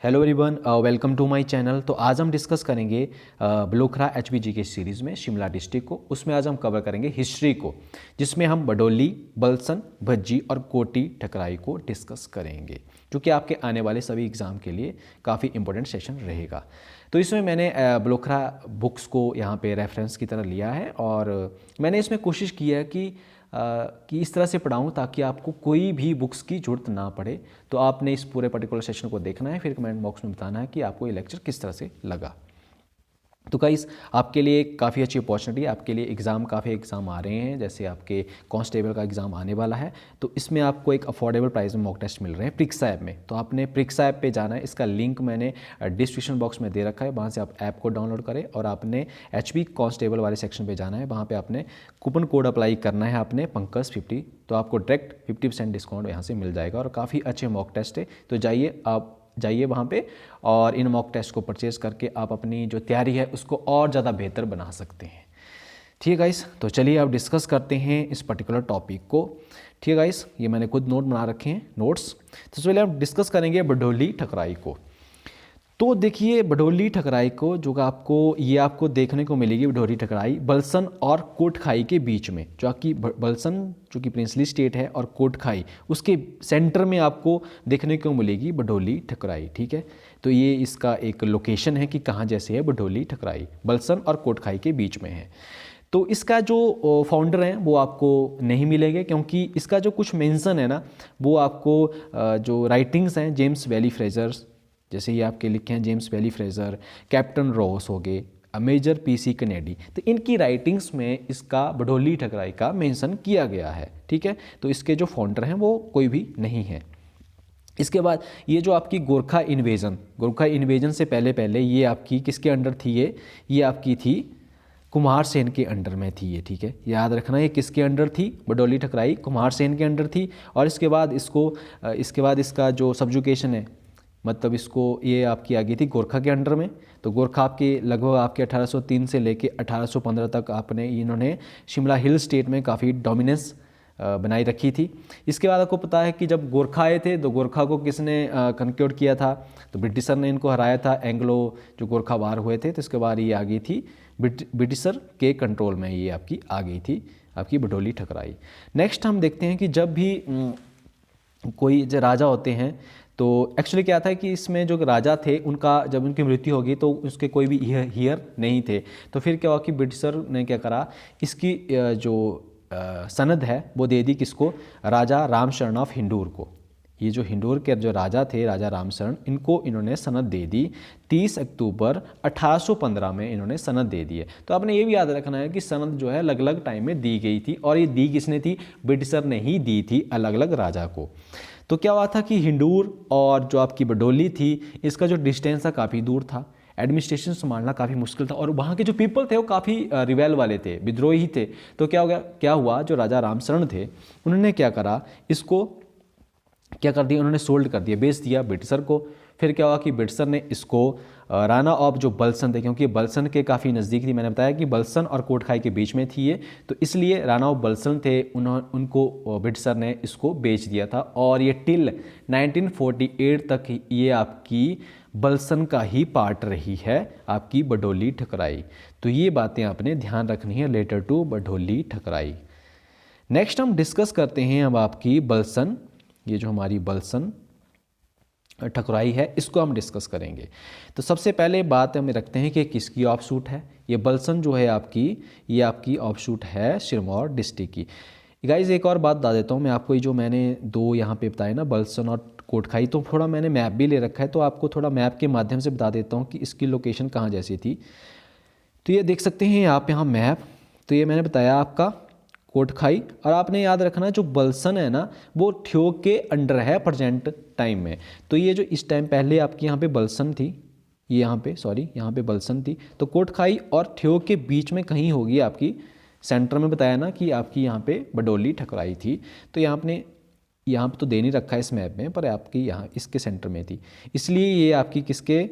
Hello everyone, welcome to my channel. तो आज हम डिस्कस करेंगे ब्लोखरा एचपीजी के सीरीज़ में शिमला डिस्ट्रिक्ट को। उसमें आज हम कवर करेंगे हिस्ट्री को, जिसमें हम बडोली, बलसन, भज्जी और कोटी ठकराई को डिस्कस करेंगे, जो कि आपके आने वाले सभी एग्ज़ाम के लिए काफ़ी इंपॉर्टेंट सेशन रहेगा। तो इसमें मैंने ब्लोखरा बुक्स को यहाँ पे रेफरेंस की तरह लिया है और मैंने इसमें कोशिश की है कि इस तरह से पढ़ाऊँ ताकि आपको कोई भी बुक्स की ज़रूरत ना पड़े। तो आपने इस पूरे पर्टिकुलर सेशन को देखना है, फिर कमेंट बॉक्स में बताना है कि आपको ये लेक्चर किस तरह से लगा। तो गाइस, आपके लिए काफ़ी अच्छी अपॉर्चुनिटी है। आपके लिए काफ़ी एग्ज़ाम आ रहे हैं, जैसे आपके कांस्टेबल का एग्ज़ाम आने वाला है। तो इसमें आपको एक अफोर्डेबल प्राइस में मॉक टेस्ट मिल रहे हैं प्रिक्सा ऐप में। तो आपने प्रिक्सा ऐप पे जाना है, इसका लिंक मैंने डिस्क्रिप्शन बॉक्स में दे रखा है, वहाँ से आप ऐप को डाउनलोड करें और आपने एचपी कांस्टेबल वाले सेक्शन पर जाना है। वहाँ पर आपने कूपन कोड अप्लाई करना है, आपने पंकज50, तो आपको डायरेक्ट 50% डिस्काउंट यहाँ से मिल जाएगा और काफ़ी अच्छे मॉक टेस्ट है। तो जाइए वहाँ पे और इन मॉक टेस्ट को परचेज़ करके आप अपनी जो तैयारी है उसको और ज़्यादा बेहतर बना सकते हैं। ठीक है गाइस, तो चलिए आप डिस्कस करते हैं इस पर्टिकुलर टॉपिक को। ठीक है गाइस, ये मैंने खुद नोट बना रखे हैं, नोट्स। तो पहले हम डिस्कस करेंगे बडोली ठकराई को। तो देखिए बडोली ठकराई को जो आपको देखने को मिलेगी, बडोली ठकराई बलसन और कोटखाई के बीच में, जो कि बलसन जो कि प्रिंसली स्टेट है और कोटखाई उसके सेंटर में आपको देखने को मिलेगी बडोली ठकराई। ठीक है, तो ये इसका एक लोकेशन है कि कहाँ जैसे है बडोली ठकराई, बलसन और कोटखाई के बीच में है। तो इसका जो फाउंडर हैं वो आपको नहीं मिलेंगे, क्योंकि इसका जो कुछ मेंशन है ना, वो आपको जो राइटिंग्स हैं जेम्स वैली फ्रेजर्स, जैसे ये आपके लिखे हैं James valley Fraser, captain Ross हो गए, मेजर पीसी कनेडी, तो इनकी राइटिंग्स में इसका बडोली ठकराई का मेंशन किया गया है। ठीक है, तो इसके जो फाउंडर हैं वो कोई भी नहीं है। इसके बाद ये जो आपकी गोरखा इन्वेजन से पहले ये आपकी किसके अंडर थी? ये आपकी थी कुमार सेन के अंडर में थी ये। ठीक है, याद रखना ये किसके अंडर थी? बडोली ठकराई कुमार सेन के अंडर थी। और इसके बाद इसका जो सब्जुकेशन है, मतलब ये आपकी आ गई थी गोरखा के अंडर में। तो गोरखा लगभग आपके 1803 से लेके 1815 तक इन्होंने शिमला हिल स्टेट में काफ़ी डोमिनेंस बनाई रखी थी। इसके बाद आपको पता है कि जब गोरखा आए थे तो गोरखा को किसने कंक्योर किया था? तो ब्रिटिशर ने इनको हराया था, एंग्लो जो गोरखा वार हुए थे। तो इसके बाद ये आ गई थी ब्रिटिशर के कंट्रोल में, ये आपकी आ गई थी आपकी बडोली ठकराई। नेक्स्ट हम देखते हैं कि जब भी कोई जो राजा होते हैं, तो एक्चुअली क्या था कि इसमें जो राजा थे उनका जब उनकी मृत्यु होगी तो उसके कोई भी हियर नहीं थे। तो फिर क्या हुआ कि ब्रिटिशर ने क्या करा, इसकी जो सनद है वो दे दी किसको? राजा रामशरण ऑफ हिंडूर को। ये जो हिंडूर के जो राजा थे, राजा रामशरण, इनको इन्होंने सनद दे दी 30 अक्टूबर 1815 में इन्होंने सनद दे दी है। तो आपने ये भी याद रखना है कि सनद जो है अलग अलग टाइम में दी गई थी, और ये दी किसने थी? ब्रिटिशर ने ही दी थी अलग अलग राजा को। तो क्या हुआ था कि हिंडूर और जो आपकी बडोली थी, इसका जो डिस्टेंस था काफ़ी दूर था, एडमिनिस्ट्रेशन संभालना काफ़ी मुश्किल था, और वहाँ के जो पीपल थे वो काफ़ी रिवेल वाले थे, विद्रोही थे। तो क्या हुआ, जो राजा रामशरण थे उन्होंने क्या करा, इसको क्या कर दिया, उन्होंने सोल्ड कर दिया, बेच दिया ब्रिटिशर को। फिर क्या हुआ कि ब्रिटिशर ने इसको राणा ऑफ जो बलसन थे, क्योंकि बलसन के काफ़ी नज़दीक थी, मैंने बताया कि बलसन और कोटखाई के बीच में थी ये, तो इसलिए राणा ऑफ बलसन थे, उनको ब्रिटिशर ने इसको बेच दिया था। और ये टिल 1948 तक ये आपकी बलसन का ही पार्ट रही है, आपकी बडोली ठकराई। तो ये बातें आपने ध्यान रखनी है रिलेटेड टू बडोली ठकराई। नेक्स्ट हम डिस्कस करते हैं अब आपकी बलसन, ये जो हमारी बलसन ठकुराई है इसको हम डिस्कस करेंगे। तो सबसे पहले बात हम रखते हैं कि किसकी ऑफशूट है। ये बलसन जो है ये आपकी ऑफशूट है सिरमौर डिस्ट्रिक्ट की। गाइज एक और बात बता देता हूँ मैं आपको, ये जो मैंने दो यहाँ पे बताए ना, बलसन और कोटखाई, तो थोड़ा मैंने मैप भी ले रखा है, तो आपको थोड़ा मैप के माध्यम से बता देता हूँ कि इसकी लोकेशन कहाँ जैसी थी। तो ये देख सकते हैं आप यहाँ मैप। तो ये मैंने बताया आपका कोटखाई, और आपने याद रखना जो बलसन है ना वो ठियोग के अंडर है प्रेजेंट टाइम में। तो ये जो इस टाइम पहले आपकी यहाँ पे बलसन थी, ये यहाँ पे बलसन थी, तो कोटखाई और ठियोग के बीच में कहीं होगी आपकी, सेंटर में बताया ना कि आपकी यहाँ पे बडोली ठकुराई थी। तो यहाँ पे तो दे नहीं रखा है इस मैप में, पर आपकी यहाँ इसके सेंटर में थी, इसलिए ये आपकी किसके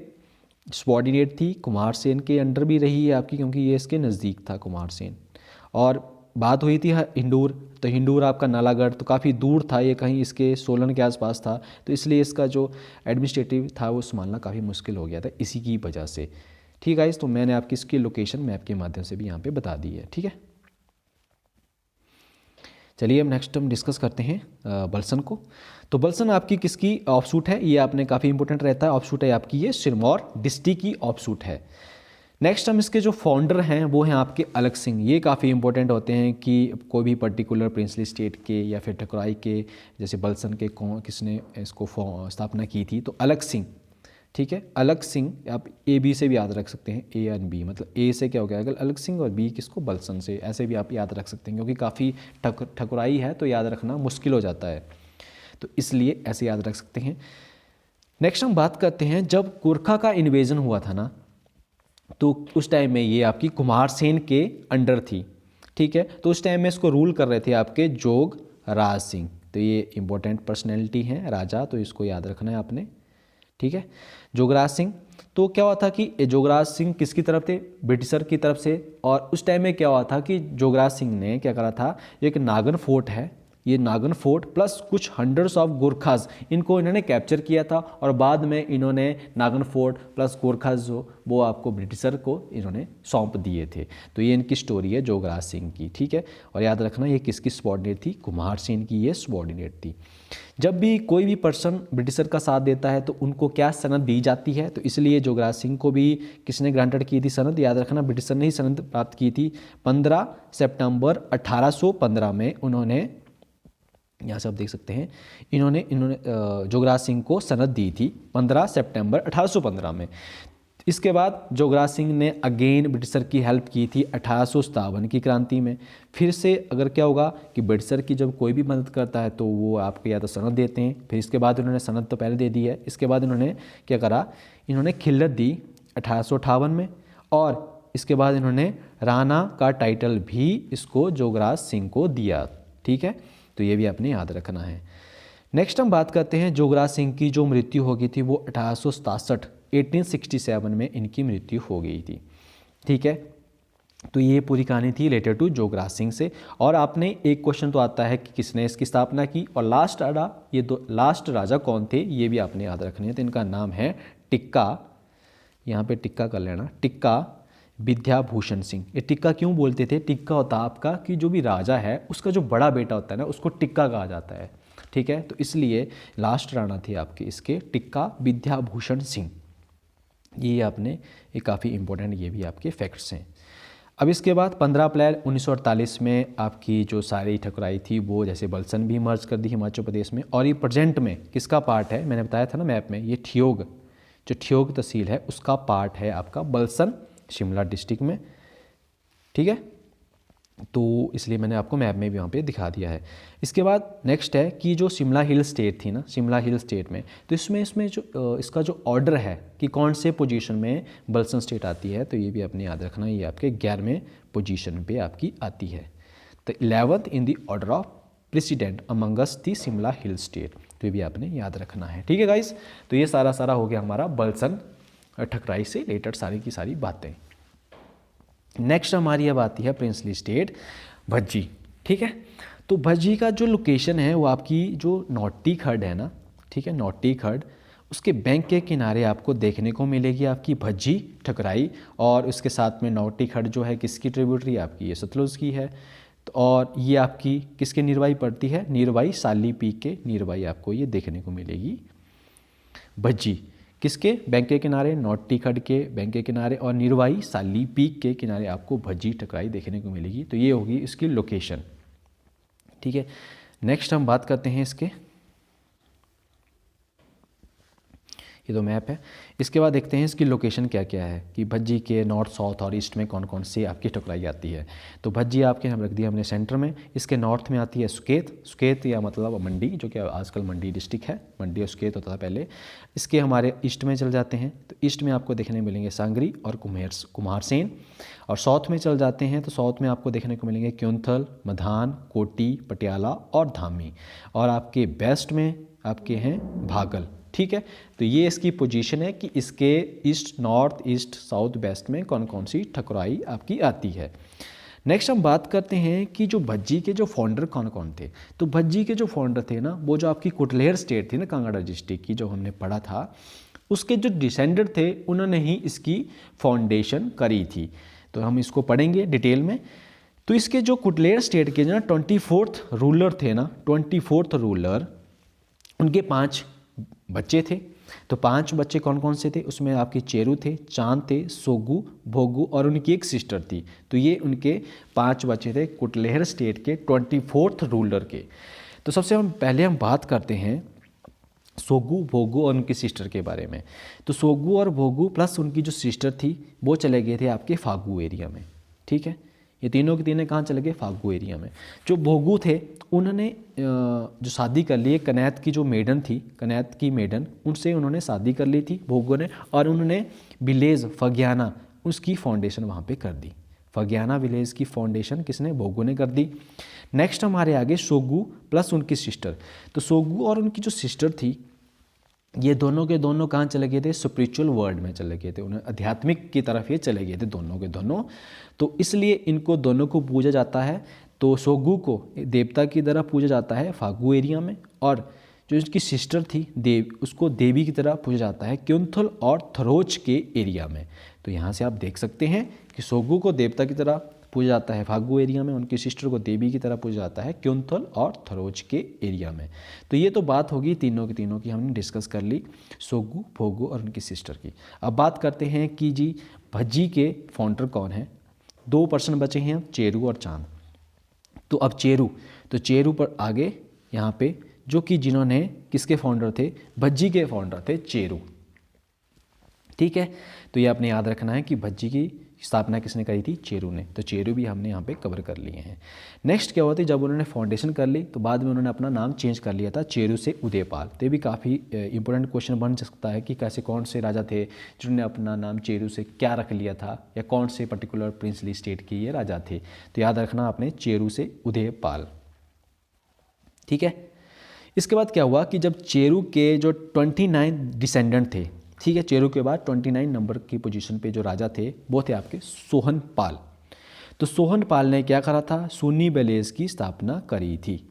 सबॉर्डिनेट थी? कुमार सेन के अंडर भी रही है आपकी, क्योंकि ये इसके नज़दीक था कुमार सेन। और बात हुई थी हिंदूर, तो हिंदूर आपका नालागढ़ तो काफ़ी दूर था, ये कहीं इसके सोलन के आसपास था, तो इसलिए इसका जो एडमिनिस्ट्रेटिव था वो संभालना काफ़ी मुश्किल हो गया था इसी की वजह से। ठीक है, तो मैंने आपकी इसकी लोकेशन मैप के माध्यम से भी यहाँ पे बता दी है। ठीक है, चलिए अब नेक्स्ट हम डिस्कस करते हैं बलसन को। तो बलसन आपकी किसकी ऑफशूट है, ये आपने काफ़ी इंपॉर्टेंट रहता है। ऑफशूट है आपकी ये सिरमौर डिस्ट्रिक्ट की ऑफशूट है। नेक्स्ट हम इसके जो फाउंडर हैं वो हैं आपके अलग सिंह। ये काफ़ी इंपॉर्टेंट होते हैं कि कोई भी पर्टिकुलर प्रिंसली स्टेट के या फिर ठकुराई के, जैसे बलसन के कौन किसने इसको स्थापना की थी, तो अलग सिंह। ठीक है, अलग सिंह आप ए बी से भी याद रख सकते हैं, ए एंड बी, मतलब ए से क्या हो गया अगर अलग सिंह और बी किसको बलसन से, ऐसे भी आप याद रख सकते हैं क्योंकि काफ़ी ठकुराई है तो याद रखना मुश्किल हो जाता है, तो इसलिए ऐसे याद रख सकते हैं। नेक्स्ट हम बात करते हैं जब गोरखा का इन्वेजन हुआ था ना, तो उस टाइम में ये आपकी कुमार सेन के अंडर थी। ठीक है, तो उस टाइम में इसको रूल कर रहे थे आपके जोग राज सिंह, तो ये इंपॉर्टेंट पर्सनैलिटी हैं राजा, तो इसको याद रखना है आपने। ठीक है, जोगराज सिंह, तो क्या हुआ था कि जोगराज सिंह किसकी तरफ थे, ब्रिटिशर की तरफ से। और उस टाइम में क्या हुआ था कि जोगराज सिंह ने क्या करा था, एक नागन फोर्ट है, ये नागन फोर्ट प्लस कुछ हंड्रेड्स ऑफ गोरखाज, इनको इन्होंने कैप्चर किया था और बाद में इन्होंने नागन फोर्ट प्लस गोरखाज जो वो आपको ब्रिटिशर को इन्होंने सौंप दिए थे। तो ये इनकी स्टोरी है जोगराज सिंह की। ठीक है, और याद रखना ये किसकी सबॉर्डिनेट थी, कुमार सेन की ये सबॉर्डिनेट थी। जब भी कोई भी पर्सन ब्रिटिशर का साथ देता है तो उनको क्या सनद दी जाती है, तो इसलिए जोगराज सिंह को भी किसने ग्रांटेड की थी सनद, याद रखना ब्रिटिशर ने ही सनद प्राप्त की थी। 15 सितंबर 1815 में उन्होंने, यहाँ से आप देख सकते हैं, इन्होंने जोगराज सिंह को सनद दी थी 15 सितंबर 1815 में। इसके बाद जोगराज सिंह ने अगेन ब्रिटिशर की हेल्प की थी 1857 की क्रांति में। फिर से अगर क्या होगा कि ब्रिटिशर की जब कोई भी मदद करता है तो वो आपको या तो सनद देते हैं, फिर इसके बाद उन्होंने सनद तो पहले दे दी है, इसके बाद इन्होंने क्या करा, इन्होंने खिल्लत दी 1858 में, और इसके बाद इन्होंने राणा का टाइटल भी इसको जोगराज सिंह को दिया। ठीक है, तो ये भी आपने याद रखना है। नेक्स्ट हम बात करते हैं जोगराज सिंह की जो मृत्यु हो गई थी वो 1867 में इनकी मृत्यु हो गई थी। ठीक है, तो ये पूरी कहानी थी रिलेटेड टू जोगराज सिंह से। और आपने एक क्वेश्चन तो आता है कि किसने इसकी स्थापना की, और लास्ट राजा कौन थे ये भी आपने याद रखने हैं। तो इनका नाम है टिक्का, यहाँ पे टिक्का कर लेना, टिक्का विद्याभूषण सिंह। ये टिक्का क्यों बोलते थे, टिक्का होता है आपका कि जो भी राजा है उसका जो बड़ा बेटा होता है ना उसको टिक्का कहा जाता है। ठीक है, तो इसलिए लास्ट राणा थे आपके इसके टिक्का विद्याभूषण सिंह। ये आपने, ये काफ़ी इंपॉर्टेंट, ये भी आपके फैक्ट्स हैं। अब इसके बाद 15 अप्रैल 1948 में आपकी जो सारी ठकुराई थी वो जैसे बलसन भी मर्ज कर दी हिमाचल प्रदेश में, और ये प्रेजेंट में किसका पार्ट है, मैंने बताया था ना मैप में, ये ठियोग, जो ठियोग तहसील है उसका पार्ट है आपका बलसन शिमला डिस्ट्रिक्ट में। ठीक है, तो इसलिए मैंने आपको मैप में भी वहाँ पे दिखा दिया है। इसके बाद नेक्स्ट है कि जो शिमला हिल स्टेट थी ना, शिमला हिल स्टेट में, तो इसमें जो इसका जो ऑर्डर है कि कौन से पोजीशन में बलसन स्टेट आती है, तो ये भी आपने याद रखना, ये आपके 11वें पोजीशन पे आपकी आती है। तो 11th in the order of president Among Us the Shimla hill state, तो ये भी आपने याद रखना है। ठीक है गाइस, तो ये सारा हो गया हमारा बलसन ठकुराई से रिलेटेड सारी की सारी बातें। नेक्स्ट हमारी अब आती है प्रिंसली स्टेट भज्जी। ठीक है, तो भज्जी का जो लोकेशन है वो आपकी जो नौटी खड्ड है ना, ठीक है, नौटी खड्ड, उसके बैंक के किनारे आपको देखने को मिलेगी आपकी भज्जी ठकुराई। और उसके साथ में नौटी खड्ड जो है किसकी ट्रिब्यूटरी, आपकी ये सतलुज की है। तो और ये आपकी किसके निरवाई पड़ती है, निरवाई साली पीक के निरवाई आपको ये देखने को मिलेगी भज्जी। किसके, बैंक के किनारे, नौटी खड्ड के बैंक के किनारे, और निरवाई साली पीक के किनारे आपको भज्जी ठकुराई देखने को मिलेगी। तो ये होगी इसकी लोकेशन। ठीक है, नेक्स्ट हम बात करते हैं इसके, ये तो मैप है। इसके बाद देखते हैं इसकी लोकेशन क्या क्या है कि भज्जी के नॉर्थ साउथ और ईस्ट में कौन कौन सी आपकी ठकुराई आती है। तो भज्जी आपके हम रख दिया हमने सेंटर में। इसके नॉर्थ में आती है सुकेत या मतलब मंडी, जो कि आजकल मंडी डिस्ट्रिक्ट है, मंडी और सुकेत होता था पहले। इसके हमारे ईस्ट में चल जाते हैं तो ईस्ट में आपको देखने मिलेंगे सांगरी और कुम्हारसेन। और साउथ में चल जाते हैं तो साउथ में आपको देखने को मिलेंगे क्योंथल, मधान, कोटी, पटियाला और धामी। और आपके वेस्ट में आपके हैं भागल। ठीक है, तो ये इसकी पोजीशन है कि इसके east, north east, south, west में कौन कौन सी ठकुराई आपकी आती है। नेक्स्ट हम बात करते हैं कि जो भज्जी के जो फाउंडर कौन कौन थे। तो भज्जी के जो फाउंडर थे ना, वो जो आपकी कुटलेहर स्टेट थी ना, कांगड़ा डिस्ट्रिक्ट की, जो हमने पढ़ा था, उसके जो डिसेंडेंट थे उन्होंने ही इसकी फाउंडेशन करी थी। तो हम इसको पढ़ेंगे डिटेल में। तो इसके जो कुटलेहर स्टेट के जो ना 24th रूलर थे ना, 24th रूलर, उनके 5 बच्चे थे। तो 5 बच्चे कौन कौन से थे, उसमें आपके चेरू थे, चांद थे, सोगू, भोगू और उनकी एक सिस्टर थी। तो ये उनके 5 बच्चे थे कुटलेहर स्टेट के 24th रूलर के। तो सबसे पहले हम बात करते हैं सोगू, भोगू और उनकी सिस्टर के बारे में। तो सोगू और भोगू प्लस उनकी जो सिस्टर थी वो चले गए थे आपके फागू एरिया में, ठीक है। ये तीनों के तीनों कहाँ चले गए, फागू एरिया में। जो भोगू थे उन्होंने जो शादी कर ली, कनैत की जो मेडन थी, कनैत की मेडन, उनसे उन्होंने शादी कर ली थी भोगू ने, और उन्होंने विलेज फग्याना उसकी फाउंडेशन वहाँ पे कर दी। फग्याना विलेज की फाउंडेशन किसने, भोगू ने कर दी। नेक्स्ट हमारे आगे सोगू प्लस उनकी सिस्टर। तो सोगू और उनकी जो सिस्टर थी, ये दोनों के दोनों कहाँ चले गए थे, स्पिरिचुअल वर्ल्ड में चले गए थे, उन्हें आध्यात्मिक की तरफ ये चले गए थे दोनों के दोनों। तो इसलिए इनको दोनों को पूजा जाता है। तो सोगू को देवता की तरह पूजा जाता है फागू एरिया में, और जो इसकी सिस्टर थी देव, उसको देवी की तरह पूजा जाता है क्योंथल और थरोच के एरिया में। तो यहाँ से आप देख सकते हैं कि सोगू को देवता की तरह पूजा जाता है फागू एरिया में, उनकी सिस्टर को देवी की तरह पूजा जाता है क्योंथल और थरोच के एरिया में। तो ये तो बात होगी तीनों की तीनों की, हमने डिस्कस कर ली, सोगू, भोगू और उनकी सिस्टर की। अब बात करते हैं कि जी भज्जी के फाउंडर कौन हैं। 2 पर्सन बचे हैं, चेरू और चांद। तो अब चेरू पर आगे यहाँ पे जो कि जिन्होंने किसके फाउंडर थे, भज्जी के फाउंडर थे चेरू, ठीक है। तो ये आपने याद रखना है कि भज्जी की स्थापना किसने करी थी, चेरू ने। तो चेरू भी हमने यहाँ पे कवर कर लिए हैं। नेक्स्ट क्या हुआ था, जब उन्होंने फाउंडेशन कर ली तो बाद में उन्होंने अपना नाम चेंज कर लिया था चेरू से उदयपाल। तो ये भी काफ़ी इंपॉर्टेंट क्वेश्चन बन सकता है कि कैसे कौन से राजा थे जिन्होंने अपना नाम चेरू से क्या रख लिया था, या कौन से पर्टिकुलर प्रिंसली स्टेट के ये राजा थे। तो याद रखना आपने चेरू से उदयपाल, ठीक है। इसके बाद क्या हुआ कि जब चेरू के जो 29 डिसेंडेंट थे, ठीक है, चेरू के बाद 29 नंबर की पोजीशन पे जो राजा थे वो थे आपके सोहनपाल। तो सोहनपाल ने क्या करा था, सुन्नी विलेज की स्थापना करी थी,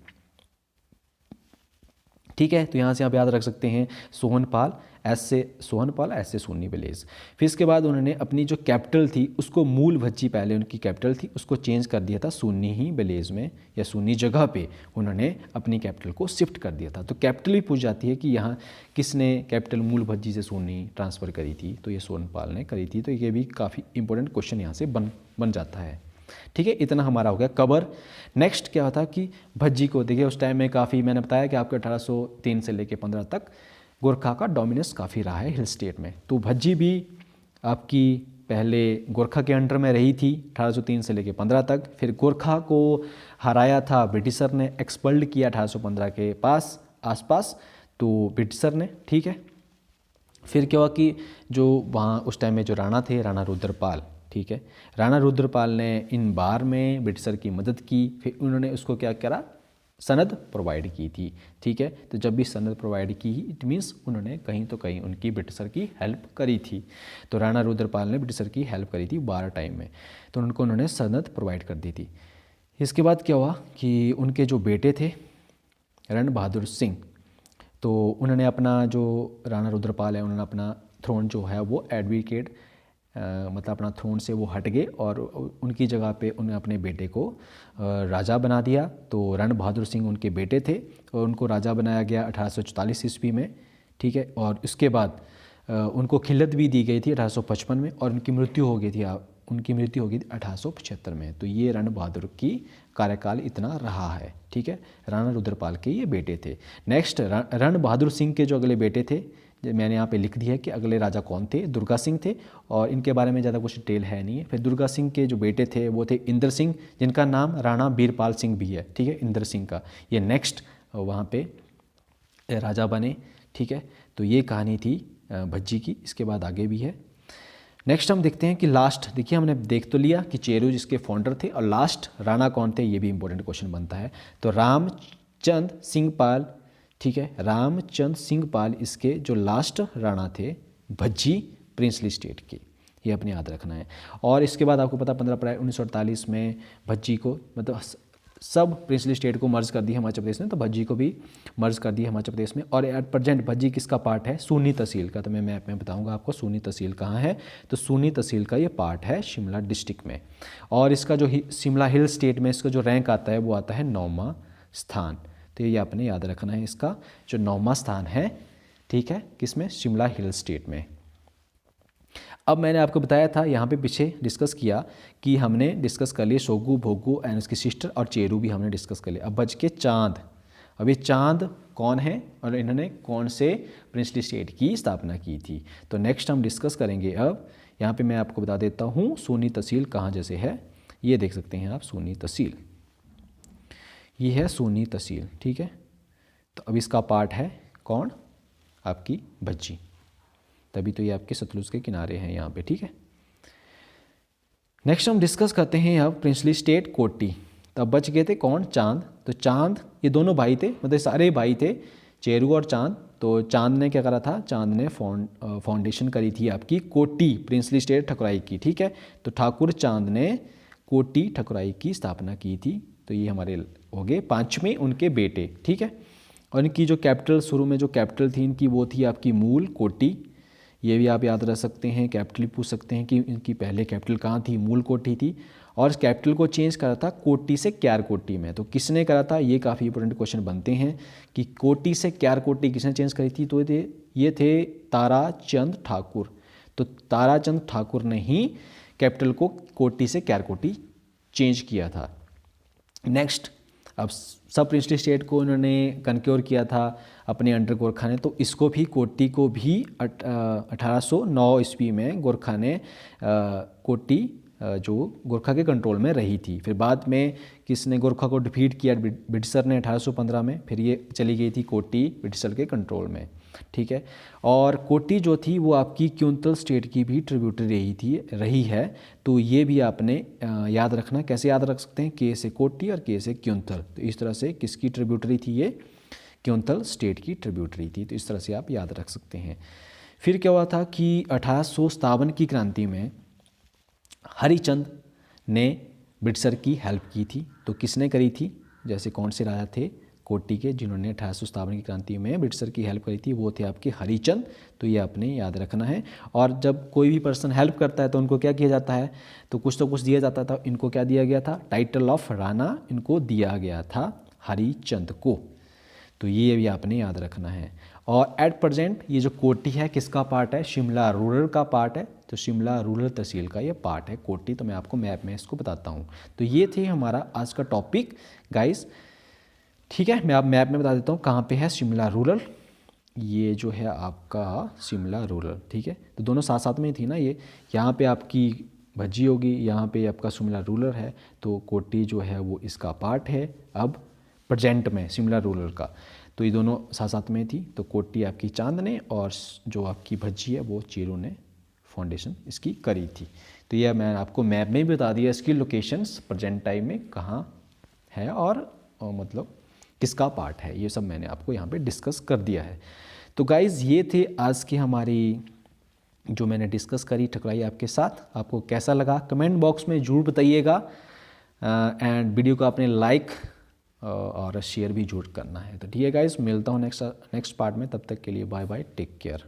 ठीक है। तो यहाँ से आप याद रख सकते हैं सोहनपाल, ऐसे सोहनपाल, ऐसे सुन्नी विलेज। फिर इसके बाद उन्होंने अपनी जो कैपिटल थी उसको, मूल भज्जी पहले उनकी कैपिटल थी, उसको चेंज कर दिया था सुन्नी ही विलेज में, या सुन्नी जगह पे उन्होंने अपनी कैपिटल को शिफ्ट कर दिया था। तो कैपिटल भी पूछ जाती है कि यहाँ किसने कैपिटल मूल भज्जी से सुन्नी ट्रांसफ़र करी थी, तो ये सोहनपाल ने करी थी। तो ये भी काफ़ी इंपॉर्टेंट क्वेश्चन यहाँ से बन जाता है, ठीक है। इतना हमारा हो गया कवर। नेक्स्ट क्या था कि भज्जी को देखिए उस टाइम में काफ़ी, मैंने बताया कि आपके 1803 से लेकर 15 तक गोरखा का डोमिनेंस काफ़ी रहा है हिल स्टेट में। तो भज्जी भी आपकी पहले गोरखा के अंडर में रही थी 1803 से लेकर 15 तक। फिर गोरखा को हराया था ब्रिटिशर ने, एक्सपल्ड किया 1815 के आसपास, तो ब्रिटिशर ने, ठीक है। फिर क्या हुआ कि जो वहाँ उस टाइम में जो राणा थे, राणा रुद्रपाल, ठीक है, राणा रुद्रपाल ने इन बार में ब्रिटिशर की मदद की। फिर उन्होंने उसको क्या करा, सनद प्रोवाइड की थी, ठीक है। तो जब भी सनद प्रोवाइड की, इट मीन्स उन्होंने कहीं तो कहीं उनकी ब्रिटिशर की हेल्प करी थी। तो राणा रुद्रपाल ने ब्रिटिशर की हेल्प करी थी वार टाइम में, तो उन्होंने सनद प्रोवाइड कर दी थी। इसके बाद क्या हुआ कि उनके जो बेटे थे रण बहादुर सिंह, तो उन्होंने अपना, जो राणा रुद्रपाल है, उन्होंने अपना थ्रोन जो है वो एडवोकेट, मतलब अपना थ्रोन से वो हट गए और उनकी जगह पे उन्हें अपने बेटे को राजा बना दिया। तो रण बहादुर सिंह उनके बेटे थे और उनको राजा बनाया गया 1844 ईस्वी में, ठीक है। और इसके बाद उनको खिल्लत भी दी गई थी 1855 में, और उनकी मृत्यु हो गई थी 1875 में। तो ये रण बहादुर की कार्यकाल इतना रहा है, ठीक है। राणा रुद्रपाल के ये बेटे थे। नेक्स्ट रण बहादुर सिंह के जो अगले बेटे थे, मैंने यहाँ पे लिख दिया है कि अगले राजा कौन थे, दुर्गा सिंह थे, और इनके बारे में ज़्यादा कुछ डिटेल है नहीं है। फिर दुर्गा सिंह के जो बेटे थे वो थे इंद्र सिंह, जिनका नाम राणा बीरपाल सिंह भी है, ठीक है, इंद्र सिंह का। ये नेक्स्ट वहाँ पे राजा बने, ठीक है। तो ये कहानी थी भज्जी की। इसके बाद आगे भी है। नेक्स्ट हम देखते हैं कि लास्ट, देखिए हमने देख तो लिया कि चेरू जिसके फाउंडर थे, और लास्ट राणा कौन थे, ये भी इंपॉर्टेंट क्वेश्चन बनता है। तो रामचंद सिंह पाल, ठीक है, रामचंद सिंह पाल इसके जो लास्ट राणा थे भज्जी प्रिंसली स्टेट के। ये अपने याद रखना है। और इसके बाद आपको पता 15 अप्रैल 1948 में भज्जी को मतलब सब प्रिंसली स्टेट को मर्ज कर दिया हिमाचल प्रदेश ने, तो भज्जी को भी मर्ज कर दिया हिमाचल प्रदेश में। और एट प्रेजेंट भज्जी किसका पार्ट है? सूनी तहसील का। तो मैं मैप में बताऊंगा आपको सूनी तहसील कहाँ है। तो सूनी तहसील का ये पार्ट है शिमला डिस्ट्रिक्ट में। और इसका जो शिमला हिल स्टेट में इसका जो रैंक आता है वो आता है 9वां स्थान। तो ये आपने याद रखना है, इसका जो 9वां स्थान है, ठीक है, किसमें? शिमला हिल स्टेट में। अब मैंने आपको बताया था यहाँ पे पीछे डिस्कस किया कि हमने डिस्कस कर लिए सोगू, भोगू एंड उसकी सिस्टर, और चेरू भी हमने डिस्कस कर लिया। अब बच के चांद। अब ये चांद कौन है और इन्होंने कौन से प्रिंसली स्टेट की स्थापना की थी, तो नेक्स्ट हम डिस्कस करेंगे। अब यहाँ पे मैं आपको बता देता हूँ सूनी तहसील कहाँ जैसे है, ये देख सकते हैं आप सूनी तहसील, ये है सूनी तहसील, ठीक है। तो अब इसका पार्ट है कौन? आपकी भज्जी, तभी तो ये आपके सतलुज के किनारे हैं यहाँ पे, ठीक है। नेक्स्ट हम डिस्कस करते हैं अब प्रिंसली स्टेट कोटी। तब बच गए थे कौन? चांद। तो चांद ये दोनों भाई थे, मतलब सारे भाई थे, चेरू और चांद। तो चांद ने क्या करा था? चांद ने फाउंडेशन करी थी आपकी कोटी प्रिंसली स्टेट ठकुराई की, ठीक है। तो ठाकुर चांद ने कोटी ठकुराई की स्थापना की थी। तो ये हमारे हो गए 5वें उनके बेटे, ठीक है। और इनकी जो कैपिटल, शुरू में जो कैपिटल थी इनकी वो थी आपकी मूल कोटी। ये भी आप याद रख सकते हैं, कैपिटल पूछ सकते हैं कि इनकी पहले कैपिटल कहाँ थी? मूल कोटी थी। और इस कैपिटल को चेंज करा था कोटी से क्यारकोटी में। तो किसने करा था? ये काफ़ी इंपॉर्टेंट क्वेश्चन बनते हैं कि कोटी से क्यारकोटी किसने चेंज करी थी? तो ये थे ताराचंद ठाकुर। तो ताराचंद ठाकुर ने ही कैपिटल को कोटी से क्यारकोटी चेंज किया था। नेक्स्ट, अब सब प्रिंसली स्टेट को इन्होंने कनक्योर किया था अपने अंडर गोरखा ने। तो इसको भी, कोटी को भी 1809 ईस्वी में गोरखा ने कोटी जो गोरखा के कंट्रोल में रही थी। फिर बाद में किसने गोरखा को डिफीट किया? ब्रिटिशर ने 1815 में। फिर ये चली गई थी कोटी ब्रिटिशर के कंट्रोल में, ठीक है। और कोटी जो थी वो आपकी क्योंतल स्टेट की भी ट्रिब्यूटरी रही है। तो ये भी आपने याद रखना। कैसे याद रख सकते हैं? के से कोटी और के से क्योंतल। तो इस तरह से किसकी ट्रिब्यूटरी थी? ये क्योंतल स्टेट की ट्रिब्यूटरी थी। तो इस तरह से आप याद रख सकते हैं। फिर क्या हुआ था कि 1857 की क्रांति में हरिचंद ने ब्रिटिशर की हेल्प की थी। तो किसने करी थी? जैसे कौन से राजा थे कोटी के जिन्होंने 1857 की क्रांति में ब्रिटिशर की हेल्प करी थी? वो थे आपके हरिचंद। तो ये आपने याद रखना है। और जब कोई भी पर्सन हेल्प करता है तो उनको क्या किया जाता है? तो कुछ दिया जाता था। इनको क्या दिया गया था? टाइटल ऑफ राणा इनको दिया गया था हरिचंद को। तो ये भी आपने याद रखना है। और एट प्रेजेंट ये जो कोटी है किसका पार्ट है? शिमला रूरल का पार्ट है। तो शिमला रूरल तहसील का ये पार्ट है कोटी। तो मैं आपको मैप में इसको बताता हूँ। तो ये थे हमारा आज का टॉपिक गाइस, ठीक है। मैं आप मैप में बता देता हूँ कहाँ पे है शिमला रूरल। ये जो है आपका शिमला रूरल, ठीक है। तो दोनों साथ साथ में ही थी ना ये। यहाँ पे आपकी भज्जी होगी, यहाँ पे आपका शिमला रूरल है। तो कोटी जो है वो इसका पार्ट है अब प्रेजेंट में शिमला रूरल का। तो ये दोनों साथ साथ में थी। तो कोटी आपकी चांद ने और जो आपकी भज्जी है वो चेरू ने फाउंडेशन इसकी करी थी। तो यह मैं आपको मैप में भी बता दिया इसकी लोकेशंस प्रेजेंट टाइम में कहाँ है और मतलब किसका पार्ट है, ये सब मैंने आपको यहाँ पे डिस्कस कर दिया है। तो गाइज़ ये थे आज की हमारी जो मैंने डिस्कस करी ठकुराई आपके साथ। आपको कैसा लगा कमेंट बॉक्स में ज़रूर बताइएगा। एंड वीडियो को आपने लाइक और शेयर भी जरूर करना है। तो ठीक है गाइज़, मिलता हूँ नेक्स्ट पार्ट में। तब तक के लिए बाय बाय, टेक केयर।